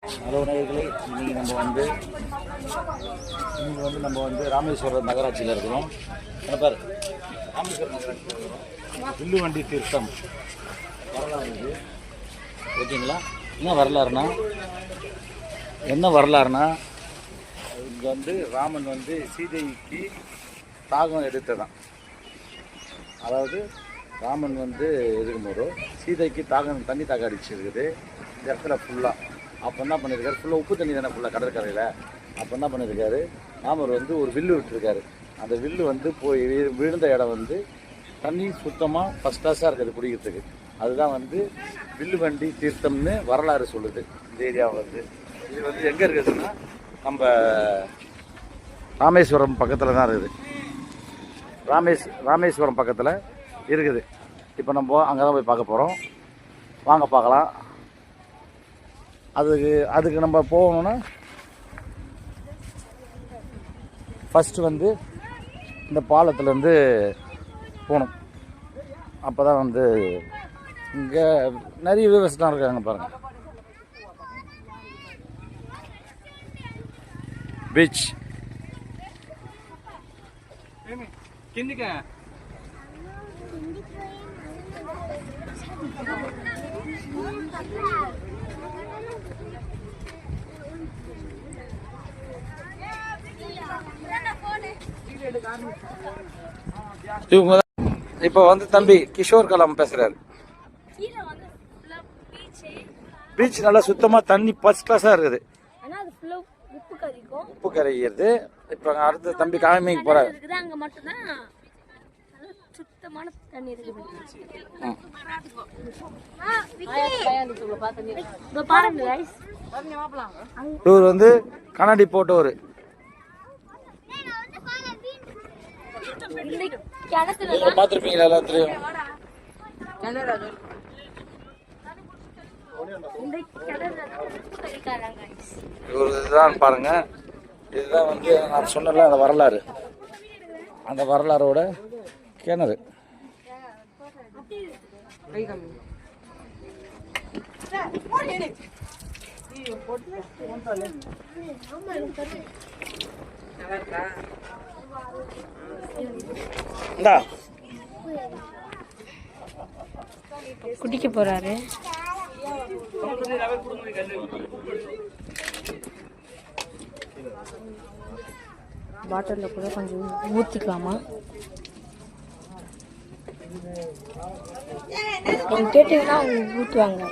Hello நேயர்களே, இன்றைக்கி நம்ம வந்து ராமேஸ்வரம் நகராட்சியில் இருக்கிறோம். பாரு, ராமேஸ்வரம் நகராட்சியில் இருக்கிறோம். வில்லுவண்டி தீர்த்தம் வரலாறு இது. ஓகேங்களா? என்ன வரலாறுனா இங்கே வந்து ராமன் வந்து சீதைக்கு தாகம் எடுத்ததான். அதாவது ராமன் வந்து இருக்கும்போது சீதைக்கு தண்ணி தாகம் அடிச்சிருக்குது இந்த இடத்துல ஃபுல்லாக. அப்போ என்ன பண்ணியிருக்காரு, ஃபுல்லாக உப்பு தண்ணி தானே ஃபுல்லாக கடற்கரையில். அப்போ என்ன பண்ணியிருக்காரு, ராமர் வந்து ஒரு வில்லு விட்டுருக்காரு. அந்த வில்லு வந்து போய் விழுந்த இடம் வந்து தண்ணி சுத்தமாக ஃபஸ்ட் கிளாஸாக இருக்குது குடிக்கிறதுக்கு. அதுதான் வந்து வில்லுவண்டி தீர்த்தம்னு வரலாறு சொல்லுது. இந்த ஏரியா வந்து இது வந்து எங்கே இருக்குதுன்னா நம்ம ராமேஸ்வரம் பக்கத்தில் தான் இருக்குது. ராமேஸ்வரம் பக்கத்தில் இருக்குது. இப்போ நம்ம அங்கே தான் போய் பார்க்க போகிறோம். வாங்க பார்க்கலாம். அதுக்கு நம்ம போகணுன்னா ஃபஸ்ட்டு வந்து இந்த பாலத்துலேருந்து போகணும். அப்போ தான் வந்து இங்கே நிறைய விவசாயம் இருக்காங்க பாருங்கள். பீச் இவங்க இப்போ வந்து தம்பி கிஷோர் கலாம் பேசுறாரு. பீச் நல்லா சுத்தமாக தண்ணி ஃபர்ஸ்ட் கிளாஸாக இருக்குது. உப்பு கரைகிறது. இப்போ அடுத்த தம்பி காமிக்கு போறாரு. இவர் வந்து கண்ணாடி போட்டவர். பார்த்துருப்பீங்களா எல்லாத்துலயும். இவர் இதுதான் பாருங்க. இதுதான் வந்து நான் சொன்னல அந்த வரலாறு. அந்த வரலாறோட கிணறு. குடிக்க போறாரு. பாட்டில்ல கூட கொஞ்சம் ஊத்திக்கலாமா? கேட்டீங்கன்னா ஊற்றுவாங்க.